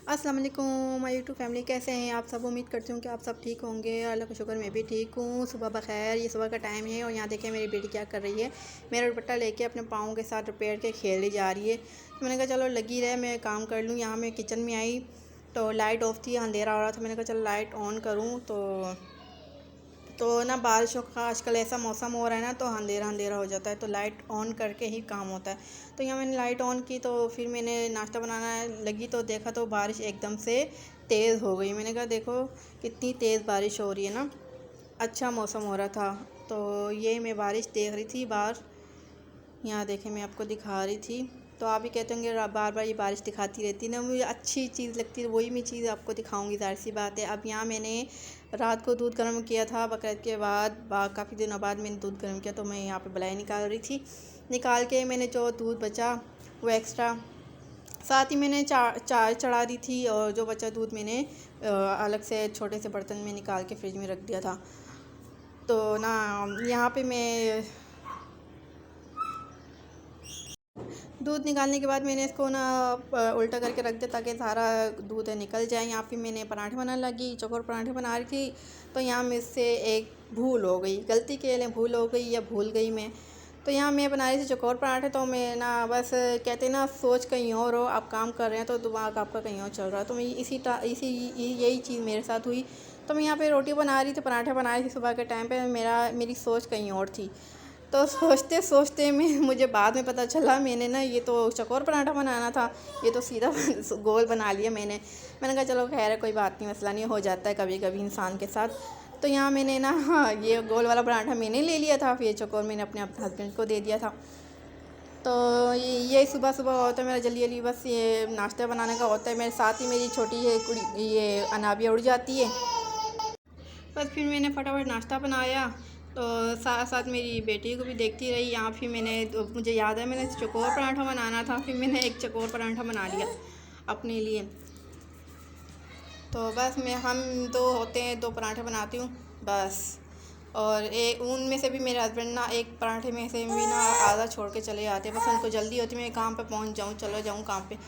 अस्सलाम वालेकुम my YouTube family, कैसे हैं आप सब। उम्मीद करती हूँ कि आप सब ठीक होंगे। अल्लाह का शुक्र मैं भी ठीक हूँ। सुबह बखैर। ये सुबह का टाइम है और यहाँ देखें मेरी बेटी क्या कर रही है। मेरा दुपट्टा लेके अपने पाँव के साथ लपेट के खेलने जा रही है। तो मैंने कहा चलो लगी रहे, मैं काम कर लूँ। यहाँ मैं किचन में आई तो लाइट ऑफ थी, अंधेरा हो रहा था। मैंने कहा चलो लाइट ऑन करूँ तो ना बारिशों का आजकल ऐसा मौसम हो रहा है ना, तो अंधेरा अंधेरा हो जाता है, तो लाइट ऑन करके ही काम होता है। तो यहाँ मैंने लाइट ऑन की तो फिर मैंने नाश्ता बनाना लगी तो देखा तो बारिश एकदम से तेज़ हो गई। मैंने कहा देखो कितनी तेज़ बारिश हो रही है ना। अच्छा मौसम हो रहा था तो ये मैं बारिश देख रही थी बाहर। यहाँ देखें मैं आपको दिखा रही थी। तो आप भी कहते होंगे बार बार ये बारिश दिखाती रहती है ना, मुझे अच्छी चीज़ लगती है वही मैं चीज़ आपको दिखाऊंगी, ज़ाहिर सी बात है। अब यहाँ मैंने रात को दूध गर्म किया था बकरीद के बाद, काफ़ी दिनों बाद मैंने दूध गर्म किया तो मैं यहाँ पे मलाई निकाल रही थी। निकाल के मैंने जो दूध बचा वो एक्स्ट्रा, साथ ही मैंने चाय चढ़ा दी थी और जो बचा दूध मैंने अलग से छोटे से बर्तन में निकाल के फ्रिज में रख दिया था। तो ना यहाँ पे मैं दूध निकालने के बाद मैंने इसको ना उल्टा करके रख दिया ताकि सारा दूध निकल जाए। यहाँ पे मैंने पराठे बनाने लगी, चौकोर पराठे बना रही थी। तो यहाँ मुझसे एक भूल हो गई, गलती के लिए भूल हो गई या भूल गई मैं। तो यहाँ मैं बना रही थी चौकोर पराठे, तो मैं ना बस कहते ना सोच कहीं और हो, आप काम कर रहे हैं तो दिमाग आपका कहीं और चल रहा है। तो मैं इसी यही चीज़ मेरे साथ हुई। तो मैं यहाँ पे रोटी बना रही थी, पराठे बना रही थी सुबह के टाइम पे, मेरी सोच कहीं और थी। तो सोचते सोचते में मुझे बाद में पता चला मैंने ना ये तो चकोर पराठा बनाना था, ये तो सीधा गोल बना लिया मैंने कहा चलो खैर है, कोई बात नहीं, मसला नहीं, हो जाता है कभी कभी इंसान के साथ। तो यहाँ मैंने ना हाँ ये गोल वाला पराठा मैंने ले लिया था, फिर चकोर मैंने अपने हस्बैंड को दे दिया था। तो ये सुबह सुबह होता है मेरा जल्दी जल्दी, बस ये नाश्ता बनाने का होता है। मेरे साथ ही मेरी छोटी है कुड़ी, ये अनाबिया उड़ जाती है। बस फिर मैंने फटाफट नाश्ता बनाया तो साथ साथ मेरी बेटी को भी देखती रही। यहाँ फिर मुझे याद है मैंने चकोर पराठा बनाना था, फिर मैंने एक चकोर पराठा बना लिया अपने लिए। तो बस हम दो होते हैं, दो पराठे बनाती हूँ बस। और एक उनमें से भी मेरे हस्बैंड ना एक पराठे में से भी ना आधा छोड़ के चले जाते हैं। बस उनको जल्दी होती है मैं काम पे पहुँच जाऊँ, चलो जाऊँ काम पे,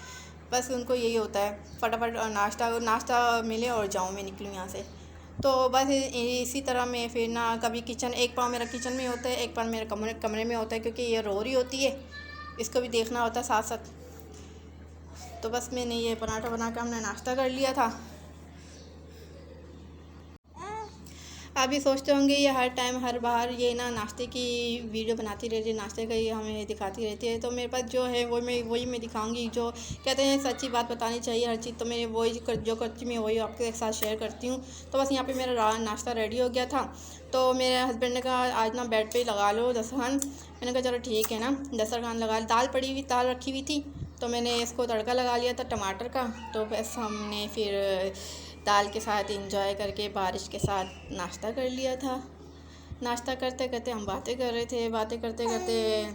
बस उनको यही होता है फटाफट नाश्ता नाश्ता मिले और जाऊँ, मैं निकलूँ यहाँ से। तो बस इसी तरह मैं फिर ना कभी किचन, एक पाँव मेरा किचन में होता है, एक पाँव मेरे कमरे में होता है, क्योंकि ये रो रही होती है, इसको भी देखना होता है साथ साथ। तो बस मैंने ये पराठा बना के हमने नाश्ता कर लिया था। आप भी सोचते होंगे ये हर टाइम हर बार ये ना नाश्ते की वीडियो बनाती रहती है, नाश्ते का ही हमें दिखाती रहती है। तो मेरे पास जो है वही मैं दिखाऊंगी। जो कहते हैं सच्ची बात बतानी चाहिए हर चीज़, तो मैं जो करती मैं वही आपके साथ शेयर करती हूँ। तो बस यहाँ पे मेरा नाश्ता रेडी हो गया था। तो मेरे हस्बैंड ने कहा आज ना बेड पे लगा लो दस्तरखान। मैंने कहा चलो ठीक है ना, दस्तरखान लगा। दाल रखी हुई थी तो मैंने इसको तड़का लगा लिया था टमाटर का। तो बस हमने फिर दाल के साथ इंजॉय करके बारिश के साथ नाश्ता कर लिया था। नाश्ता करते करते हम बातें कर रहे थे, बातें करते करते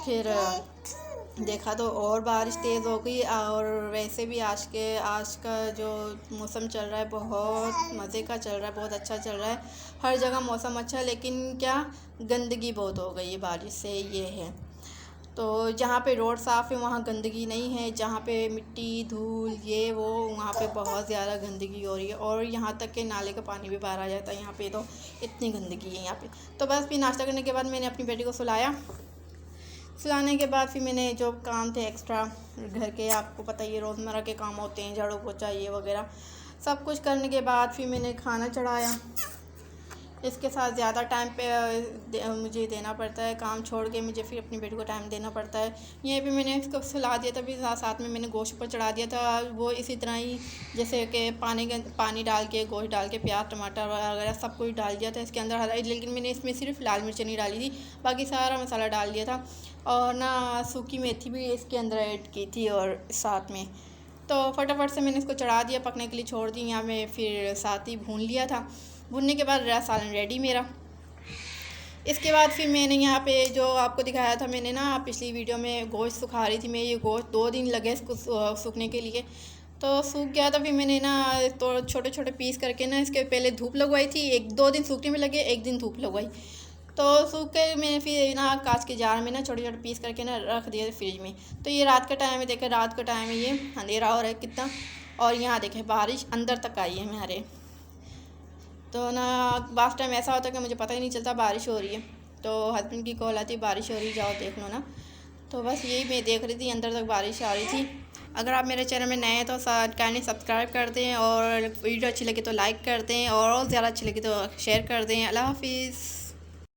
फिर देखा तो और बारिश तेज़ हो गई। और वैसे भी आज का जो मौसम चल रहा है बहुत मज़े का चल रहा है, बहुत अच्छा चल रहा है। हर जगह मौसम अच्छा है, लेकिन क्या गंदगी बहुत हो गई है बारिश से, ये है। तो जहाँ पे रोड साफ़ है वहाँ गंदगी नहीं है, जहाँ पे मिट्टी धूल ये वो वहाँ पे बहुत ज़्यादा गंदगी हो रही है। और यहाँ तक के नाले का पानी भी बाहर आ जाता है, यहाँ पे तो इतनी गंदगी है यहाँ पे। तो बस फिर नाश्ता करने के बाद मैंने अपनी बेटी को सुलाने के बाद फिर मैंने जो काम थे एक्स्ट्रा घर के, आपको पता ही है रोज़मर्रा के काम होते हैं, झाड़ू पोछा ये वगैरह सब कुछ करने के बाद फिर मैंने खाना चढ़ाया। इसके साथ ज़्यादा टाइम पे मुझे देना पड़ता है, काम छोड़ के मुझे फिर अपनी बेटी को टाइम देना पड़ता है। यहीं पे मैंने इसको सुला दिया था, फिर साथ में मैंने गोश्त पर चढ़ा दिया था। वो इसी तरह ही जैसे कि पानी डाल के गोश्त डाल के प्याज टमाटर वगैरह सब कुछ डाल दिया था इसके अंदर, लेकिन मैंने इसमें सिर्फ लाल मिर्च नहीं डाली थी, बाकी सारा मसाला डाल दिया था। और ना सूखी मेथी भी इसके अंदर ऐड की थी और साथ में। तो फटाफट से मैंने इसको चढ़ा दिया, पकने के लिए छोड़ दी। यहाँ मैं फिर साथ ही भून लिया था। भुनने के बाद रहा सालन रेडी मेरा। इसके बाद फिर मैंने यहाँ पे जो आपको दिखाया था, मैंने ना पिछली वीडियो में गोश्त सुखा रही थी मैं, ये गोश्त 2 दिन लगे इसको सूखने के लिए। तो सूख गया था, फिर मैंने ना तो छोटे छोटे पीस करके ना इसके पहले धूप लगवाई थी, 1-2 दिन सूखने में लगे, 1 दिन धूप लगवाई। तो सूख के मैंने फिर ना कांच के जार में ना छोटे छोटे पीस करके ना रख दिया फ्रिज में। तो ये रात का टाइम है, देखे रात का टाइम है, ये अंधेरा हो रहा है कितना। और यहाँ देखें बारिश अंदर तक आई है हमारे। तो ना बास टाइम ऐसा होता है कि मुझे पता ही नहीं चलता बारिश हो रही है, तो हस्बैंड की कॉल आती है बारिश हो रही, जाओ देख लो ना। तो बस यही मैं देख रही थी, अंदर तक बारिश आ रही थी। अगर आप मेरे चैनल में नए हैं तो काइंडली सब्सक्राइब कर दें, और वीडियो अच्छी लगी तो लाइक कर दें, और ज़्यादा अच्छी लगी तो शेयर कर दें। अल्लाह हाफिज़।